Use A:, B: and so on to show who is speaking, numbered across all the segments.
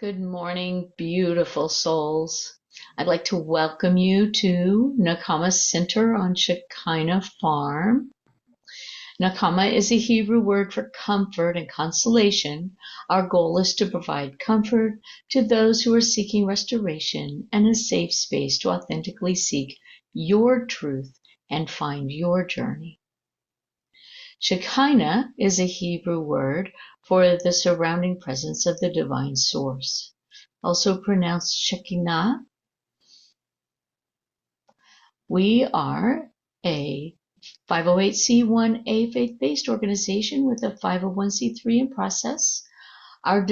A: Good morning, beautiful souls. I'd like to welcome you to Nakama Center on Shekinah Farm. Nakama is a Hebrew word for comfort and consolation. Our goal is to provide comfort to those who are seeking restoration and a safe space to authentically seek your truth and find your journey. Shekinah is a Hebrew word for the surrounding presence of the divine source, also pronounced Shekinah. We are a 508c1a faith-based organization with a 501c3 in process. Our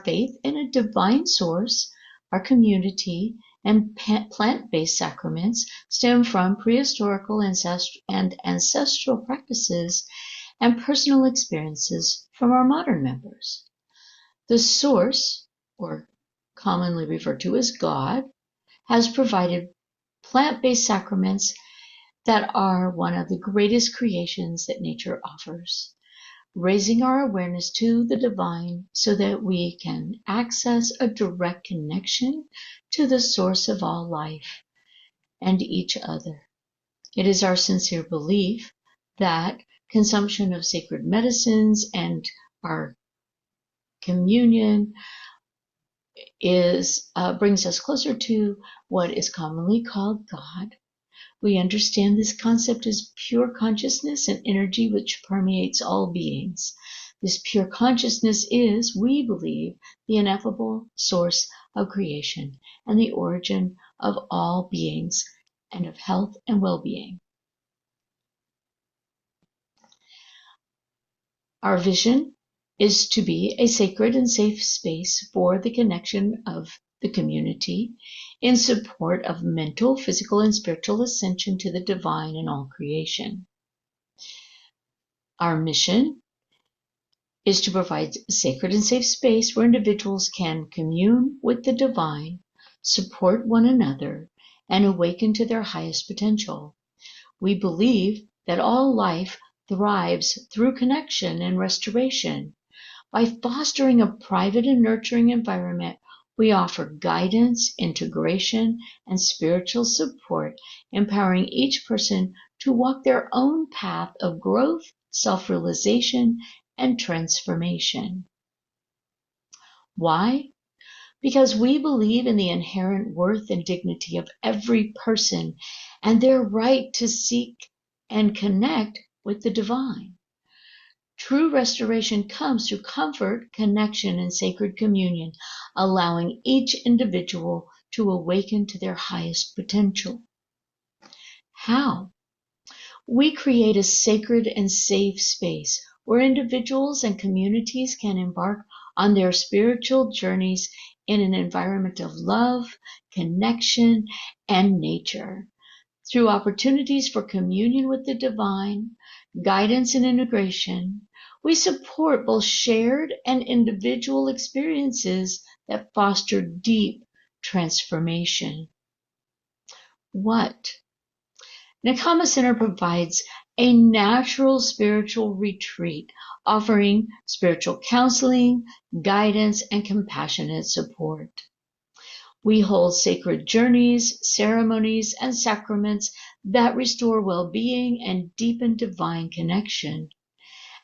A: faith in a divine source, our community, and plant-based sacraments stem from prehistorical and ancestral practices and personal experiences from our modern members. The source, or commonly referred to as God, has provided plant-based sacraments that are one of the greatest creations that nature offers, raising our awareness to the divine so that we can access a direct connection to the source of all life and each other. It is our sincere belief that consumption of sacred medicines and our communion brings us closer to what is commonly called God. We understand this concept as pure consciousness and energy which permeates all beings. This pure consciousness is, we believe, the ineffable source of creation and the origin of all beings and of health and well-being. Our vision is to be a sacred and safe space for the connection of the community in support of mental, physical, and spiritual ascension to the divine in all creation. Our mission is to provide a sacred and safe space where individuals can commune with the divine, support one another, and awaken to their highest potential. We believe that all life thrives through connection and restoration. By fostering a private and nurturing environment, we offer guidance, integration, and spiritual support, empowering each person to walk their own path of growth, self-realization, and transformation. Why? Because we believe in the inherent worth and dignity of every person and their right to seek and connect with the divine. True restoration comes through comfort, connection, and sacred communion, allowing each individual to awaken to their highest potential. How? We create a sacred and safe space where individuals and communities can embark on their spiritual journeys in an environment of love, connection, and nature. Through opportunities for communion with the divine, guidance and integration, we support both shared and individual experiences that foster deep transformation. What? Nakama Center provides a natural spiritual retreat, offering spiritual counseling, guidance, and compassionate support. We hold sacred journeys, ceremonies, and sacraments that restore well-being and deepen divine connection.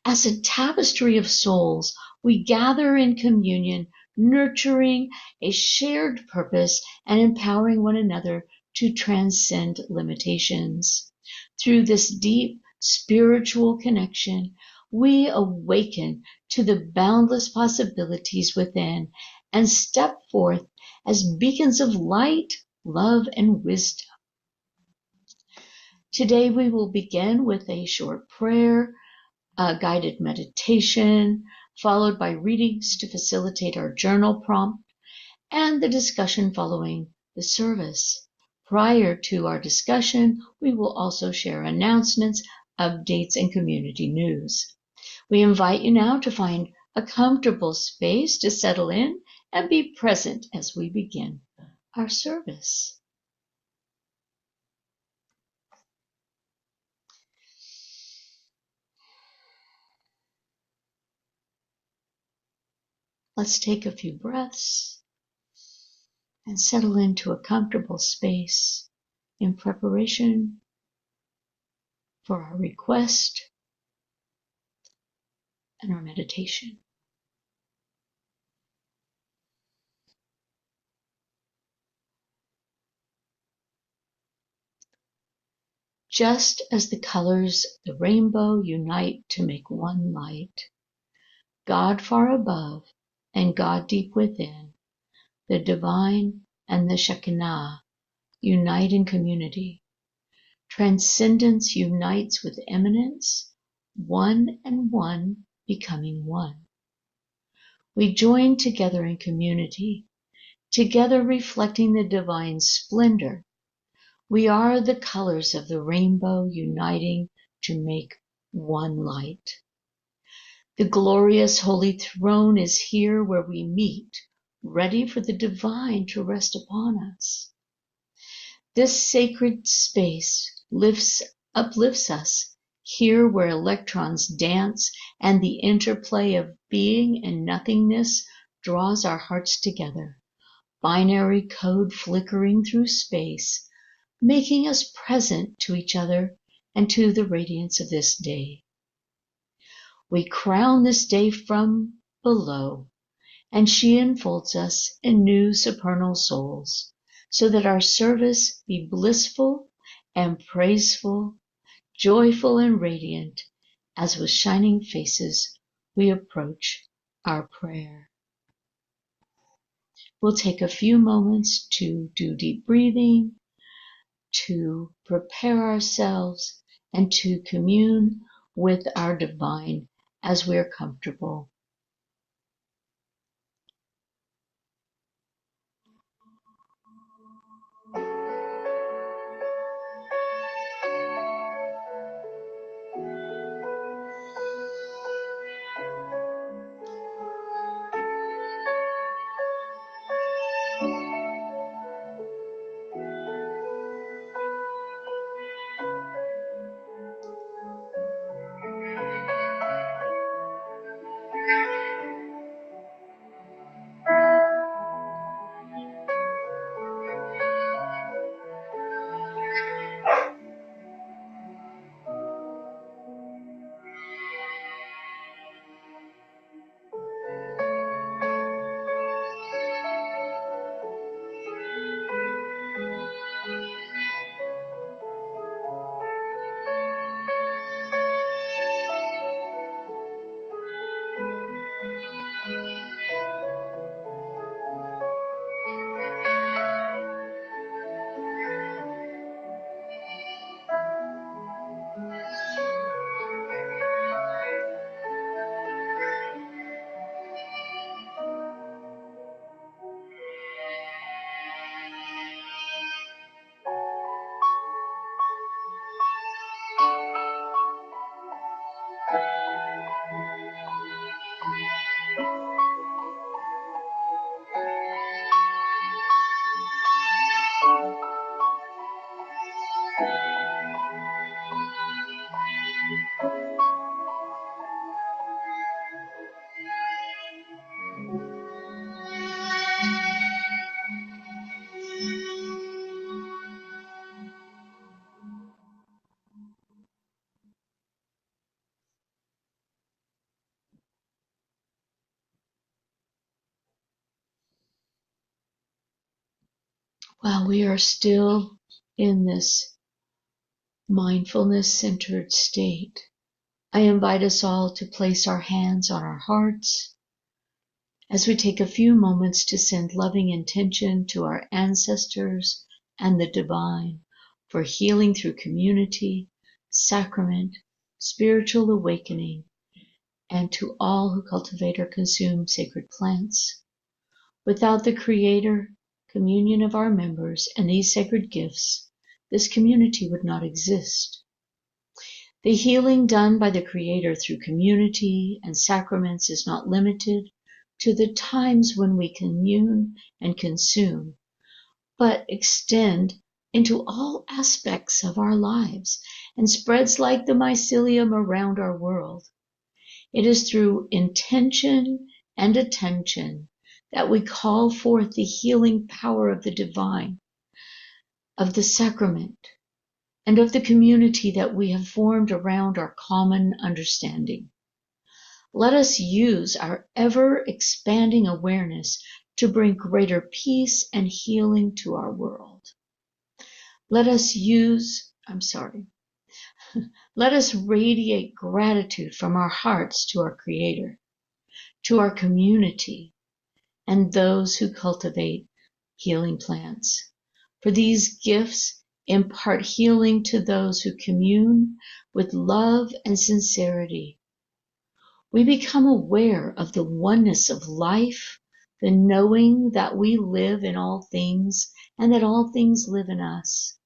A: As a tapestry of souls, we gather in communion, nurturing a shared purpose and empowering one another to transcend limitations. Through this deep spiritual connection, we awaken to the boundless possibilities within and step forth as beacons of light, love, and wisdom. Today we will begin with a short prayer, a guided meditation, followed by readings to facilitate our journal prompt, and the discussion following the service. Prior to our discussion, we will also share announcements, updates, and community news. We invite you now to find a comfortable space to settle in and be present as we begin our service. Let's take a few breaths and settle into a comfortable space in preparation for our request and our meditation. Just as the colors of the rainbow unite to make one light, God far above and God deep within, the divine and the Shekinah unite in community. Transcendence unites with eminence, one and one becoming one. We join together in community, together reflecting the divine splendor. We are the colors of the rainbow uniting to make one light. The glorious holy throne is here where we meet, ready for the divine to rest upon us. This sacred space uplifts us, here where electrons dance and the interplay of being and nothingness draws our hearts together, binary code flickering through space, making us present to each other and to the radiance of this day. We crown this day from below, and she enfolds us in new supernal souls, so that our service be blissful and praiseful, joyful and radiant, as with shining faces we approach our prayer. We'll take a few moments to do deep breathing, to prepare ourselves, and to commune with our divine as we're comfortable. While we are still in this mindfulness-centered state, I invite us all to place our hands on our hearts as we take a few moments to send loving intention to our ancestors and the divine for healing through community, sacrament, spiritual awakening, and to all who cultivate or consume sacred plants. Without the Creator, communion of our members, and these sacred gifts, this community would not exist. The healing done by the Creator through community and sacraments is not limited to the times when we commune and consume, but extend into all aspects of our lives and spreads like the mycelium around our world. It is through intention and attention, that we call forth the healing power of the divine, of the sacrament, and of the community that we have formed around our common understanding. Let us use our ever-expanding awareness to bring greater peace and healing to our world. Let us radiate gratitude from our hearts to our Creator, to our community, and those who cultivate healing plants. For these gifts impart healing to those who commune with love and sincerity. We become aware of the oneness of life, the knowing that we live in all things and that all things live in us.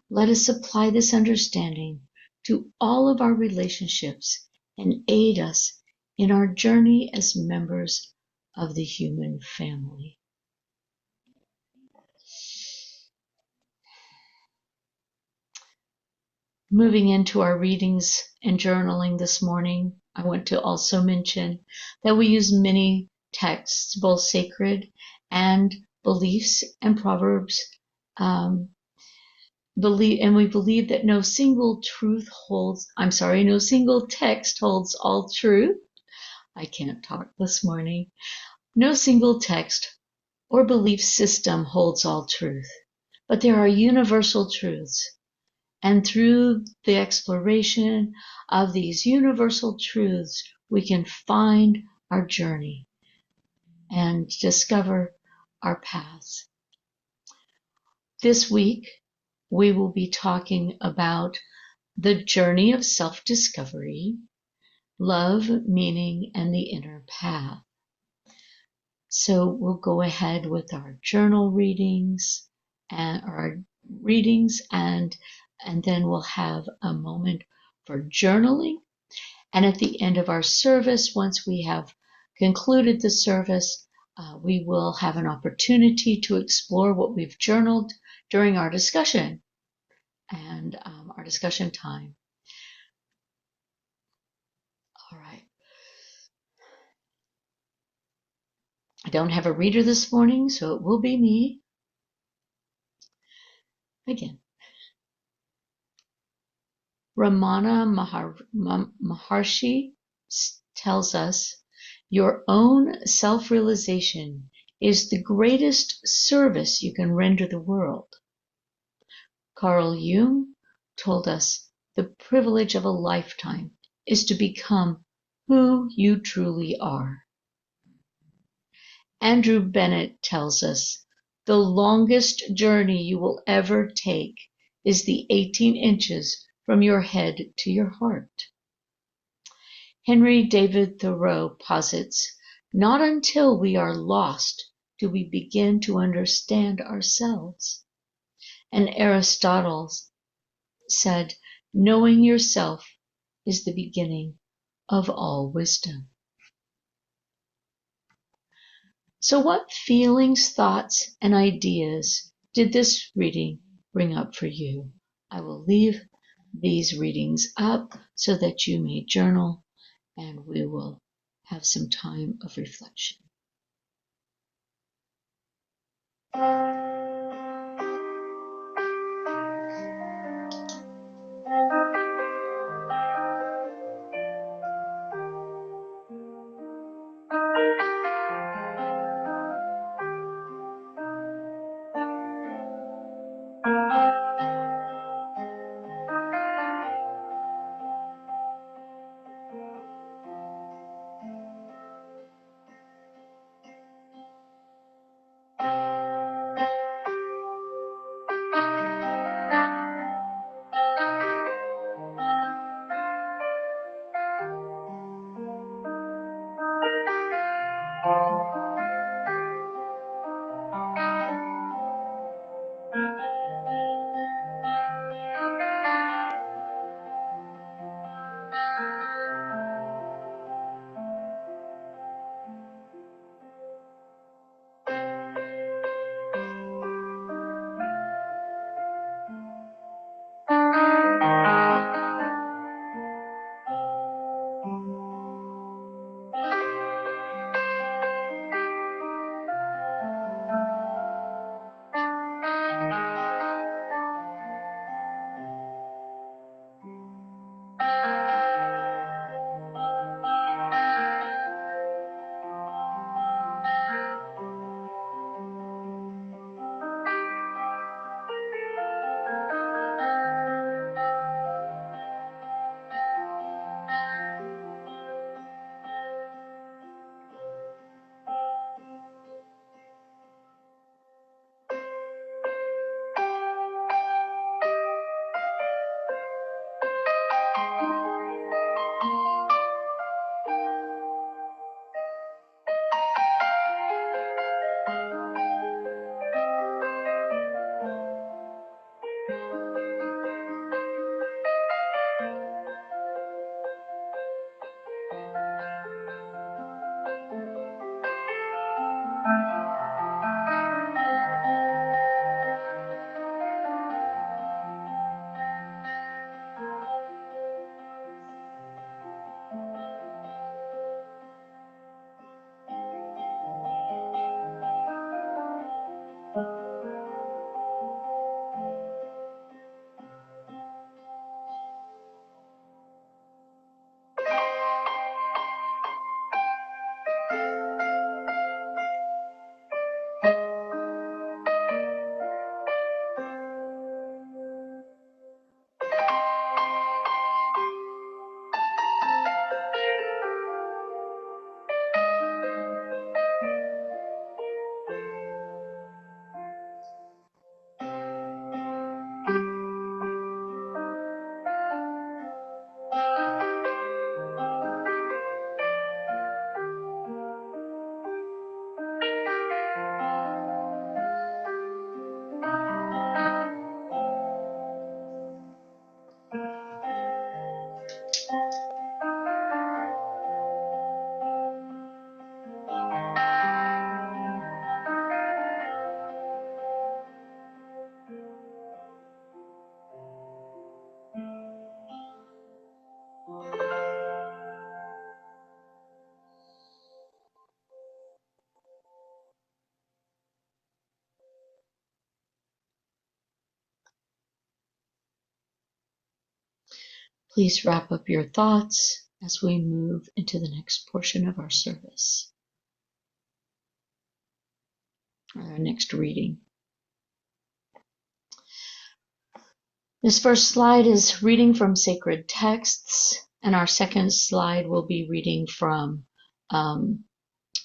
A: Let us apply this understanding to all of our relationships and aid us in our journey as members of the human family. Moving into our readings and journaling this morning, I want to also mention that we use many texts, both sacred and beliefs and proverbs, and we believe that no single text holds all truth. I can't talk this morning. No single text or belief system holds all truth, but there are universal truths. And through the exploration of these universal truths, we can find our journey and discover our paths. This week, we will be talking about the journey of self-discovery, love, meaning, and the inner path. So we'll go ahead with our journal readings and then we'll have a moment for journaling. And at the end of our service, once we have concluded the service, we will have an opportunity to explore what we've journaled during our discussion and our discussion time. All right. I don't have a reader this morning, so it will be me. Again. Ramana Maharshi tells us, your own self-realization is the greatest service you can render the world. Carl Jung told us the privilege of a lifetime is to become who you truly are. Andrew Bennett tells us the longest journey you will ever take is the 18 inches from your head to your heart. Henry David Thoreau posits, not until we are lost do we begin to understand ourselves. And Aristotle said, knowing yourself is the beginning of all wisdom. So what feelings, thoughts, and ideas did this reading bring up for you? I will leave these readings up so that you may journal, and we will have some time of reflection. Please wrap up your thoughts as we move into the next portion of our service, our next reading. This first slide is reading from sacred texts, and our second slide will be reading from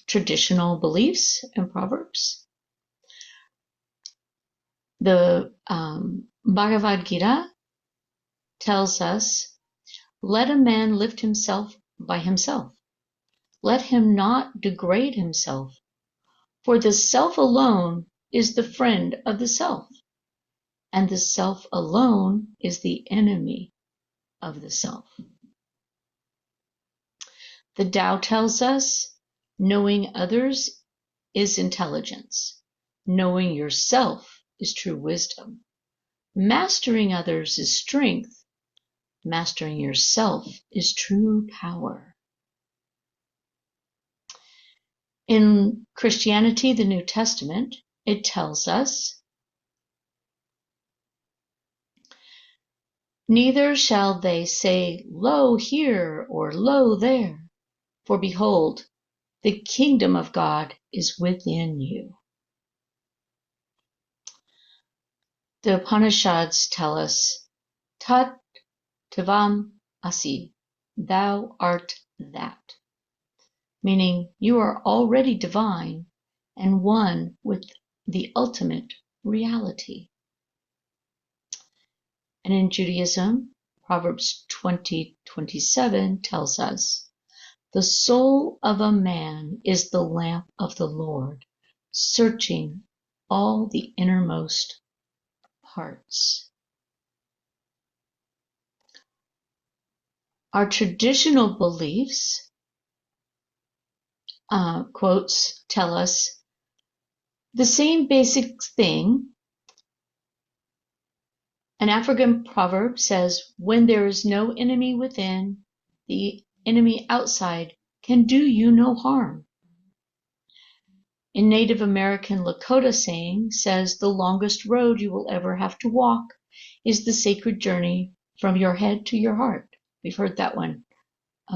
A: traditional beliefs and proverbs. The Bhagavad Gita tells us, "Let a man lift himself by himself. Let him not degrade himself, for the self alone is the friend of the self, and the self alone is the enemy of the self." The Tao tells us, knowing others is intelligence. Knowing yourself is true wisdom. Mastering others is strength. Mastering yourself is true power. In Christianity, the New Testament, it tells us, "Neither shall they say, Lo here, or Lo there, for behold, the kingdom of God is within you." The Upanishads tell us, "Tat Tvam Asi, thou art that," meaning you are already divine and one with the ultimate reality. And in Judaism, Proverbs 20:27 tells us, "The soul of a man is the lamp of the Lord, searching all the innermost parts." Our traditional beliefs, quotes tell us the same basic thing. An African proverb says, "When there is no enemy within, the enemy outside can do you no harm." In Native American Lakota saying says, "The longest road you will ever have to walk is the sacred journey from your head to your heart." We've heard that one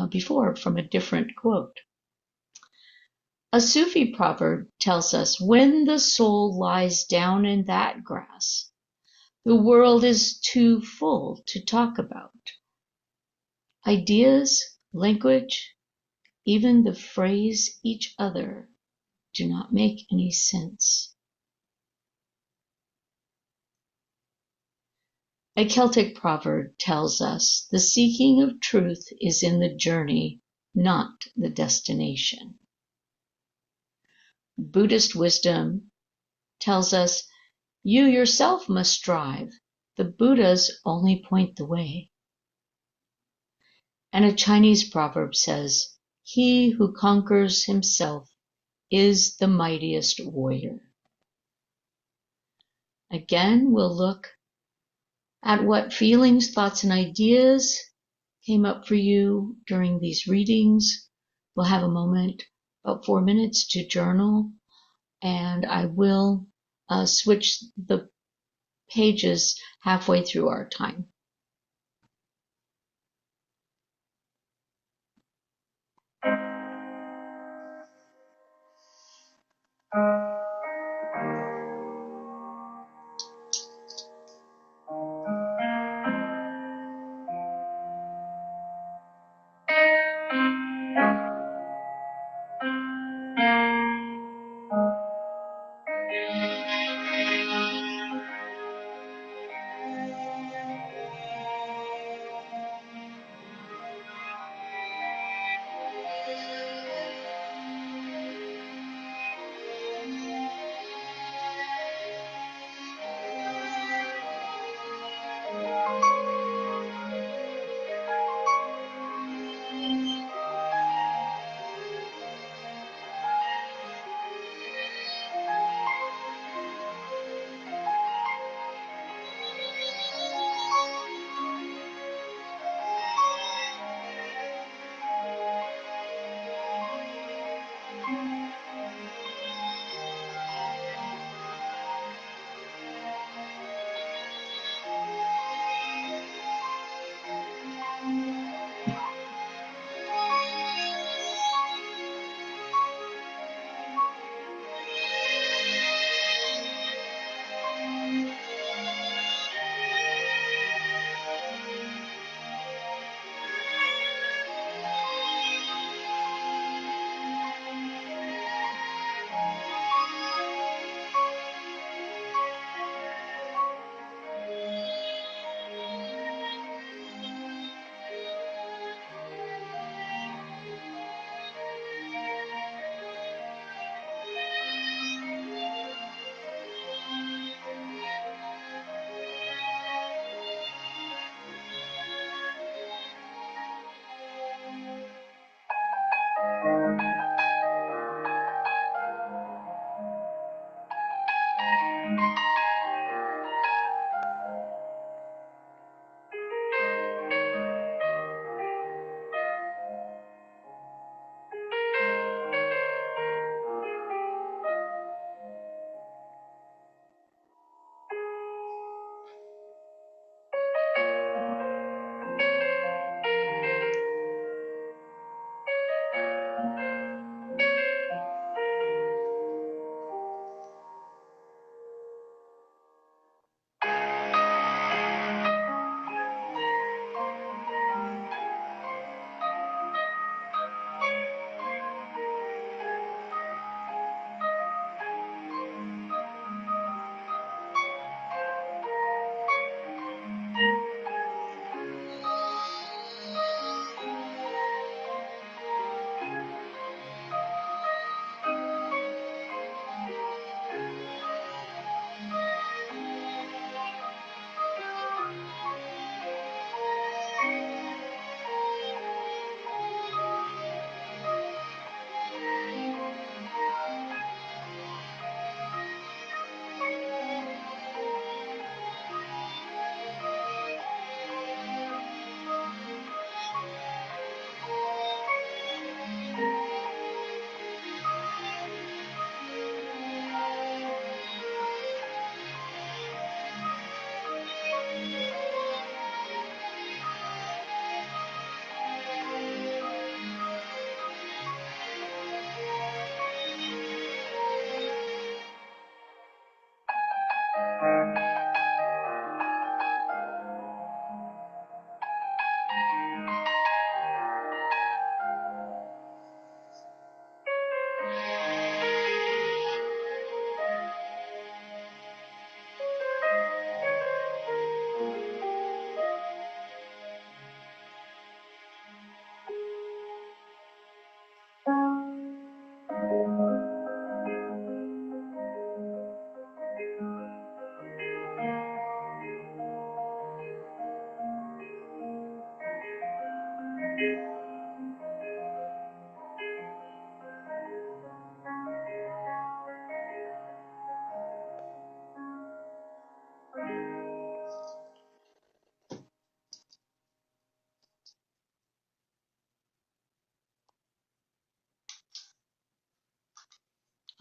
A: before from a different quote. A Sufi proverb tells us, "When the soul lies down in that grass, the world is too full to talk about. Ideas, language, even the phrase each other do not make any sense." A Celtic proverb tells us, "The seeking of truth is in the journey, not the destination." Buddhist wisdom tells us, "You yourself must strive. The Buddhas only point the way." And a Chinese proverb says, "He who conquers himself is the mightiest warrior." Again, we'll look at what feelings, thoughts, and ideas came up for you during these readings. We'll have a moment, about 4 minutes, to journal, and I will switch the pages halfway through our time.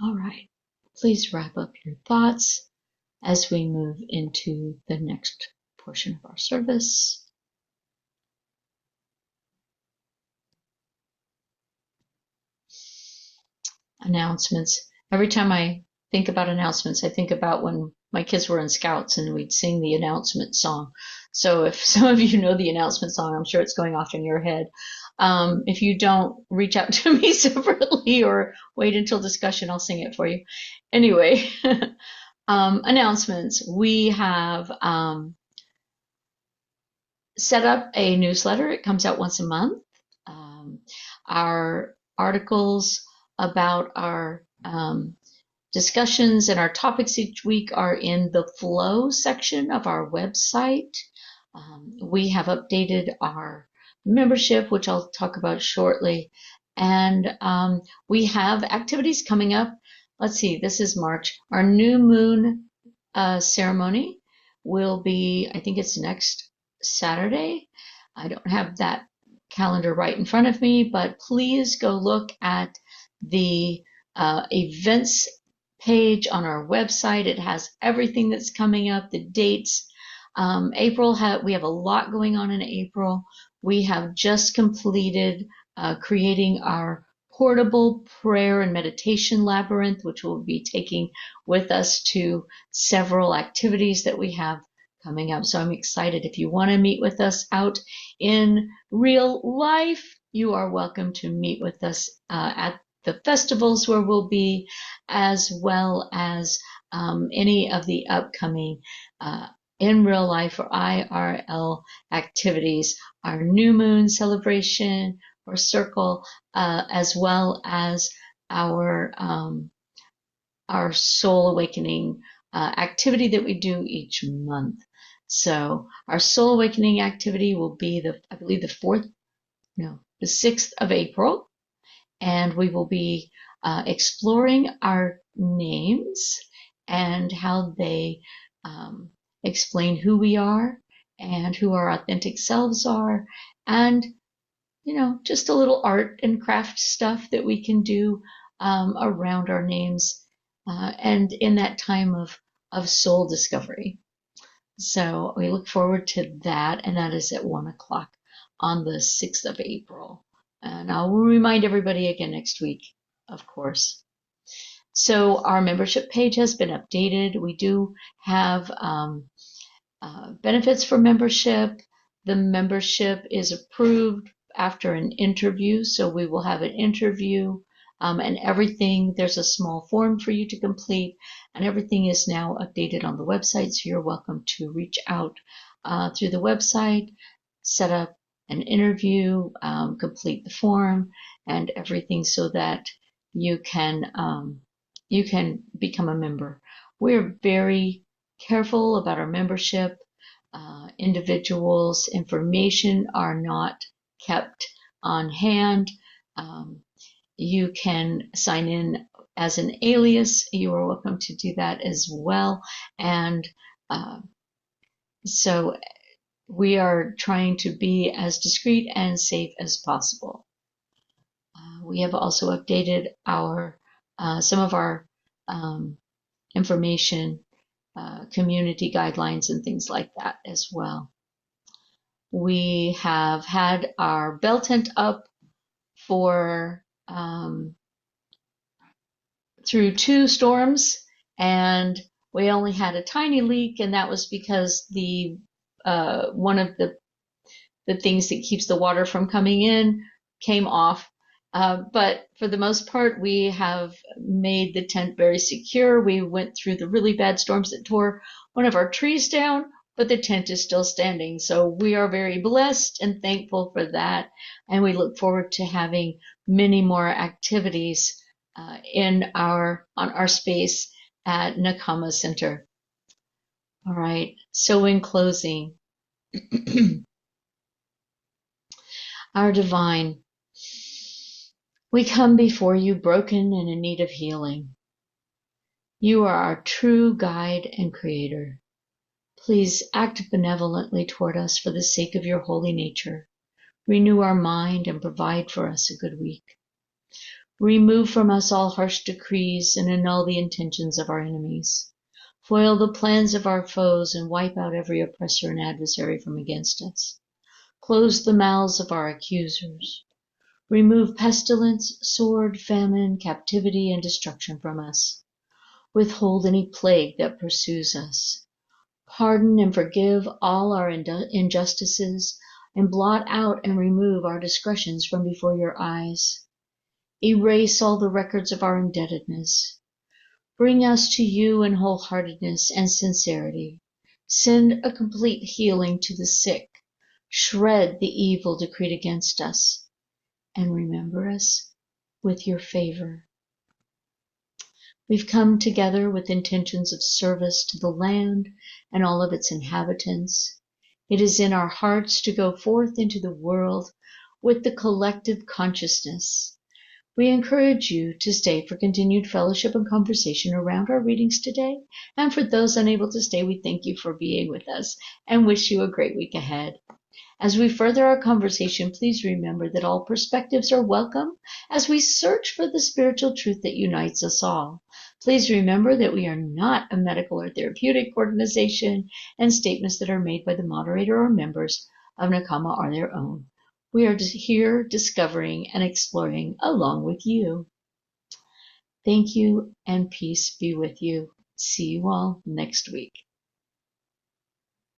A: All right. Please wrap up your thoughts as we move into the next portion of our service. Announcements. Every time I think about announcements, I think about when my kids were in Scouts and we'd sing the announcement song. So if some of you know the announcement song, I'm sure it's going off in your head. If you don't, reach out to me separately or wait until discussion, I'll sing it for you. Anyway, announcements. We have set up a newsletter. It comes out once a month. Our articles about our discussions and our topics each week are in the flow section of our website. We have updated our membership, which I'll talk about shortly. And we have activities coming up. Let's see, this is March. Our new moon ceremony will be, I think it's next Saturday. I don't have that calendar right in front of me, but please go look at the events page on our website. It has everything that's coming up, the dates. April, we have a lot going on in April. We have just completed creating our portable prayer and meditation labyrinth, which we'll be taking with us to several activities that we have coming up. So I'm excited. If you want to meet with us out in real life, you are welcome to meet with us at the festivals where we'll be, as well as any of the upcoming in real life or IRL activities, our new moon celebration or circle, as well as our soul awakening activity that we do each month. So our soul awakening activity will be I believe the 6th of April. And we will be exploring our names and how they explain who we are and who our authentic selves are, and just a little art and craft stuff that we can do around our names and in that time of soul discovery. So we look forward to that, and that is at 1:00 on the 6th of April. And I'll remind everybody again next week, of course. So our membership page has been updated. We do have benefits for membership. The membership is approved after an interview, so we will have an interview and everything. There's a small form for you to complete, and everything is now updated on the website, so you're welcome to reach out through the website, set up an interview, complete the form and everything so that you can become a member. We're very careful about our membership. Individuals' information are not kept on hand. You can sign in as an alias. You are welcome to do that as well. And so we are trying to be as discreet and safe as possible. We have also updated some of our information, community guidelines and things like that as well. We have had our bell tent up for through 2 storms, and we only had a tiny leak, and that was because the one of the things that keeps the water from coming in came off. But for the most part, we have made the tent very secure. We went through the really bad storms that tore one of our trees down, but the tent is still standing. So we are very blessed and thankful for that. And we look forward to having many more activities on our space at Nakama Center. All right. So in closing, our divine, we come before you broken and in need of healing. You are our true guide and creator. Please act benevolently toward us for the sake of your holy nature. Renew our mind and provide for us a good week. Remove from us all harsh decrees and annul the intentions of our enemies. Foil the plans of our foes and wipe out every oppressor and adversary from against us. Close the mouths of our accusers. Remove pestilence, sword, famine, captivity, and destruction from us. Withhold any plague that pursues us. Pardon and forgive all our injustices, and blot out and remove our discretions from before your eyes. Erase all the records of our indebtedness. Bring us to you in wholeheartedness and sincerity. Send a complete healing to the sick. Shred the evil decreed against us. And remember us with your favor. We've come together with intentions of service to the land and all of its inhabitants. It is in our hearts to go forth into the world with the collective consciousness. We encourage you to stay for continued fellowship and conversation around our readings today. And for those unable to stay, we thank you for being with us and wish you a great week ahead. As we further our conversation, please remember that all perspectives are welcome as we search for the spiritual truth that unites us all. Please remember that we are not a medical or therapeutic organization, and statements that are made by the moderator or members of Nakama are their own. We are here discovering and exploring along with you. Thank you, and peace be with you. See you all next week.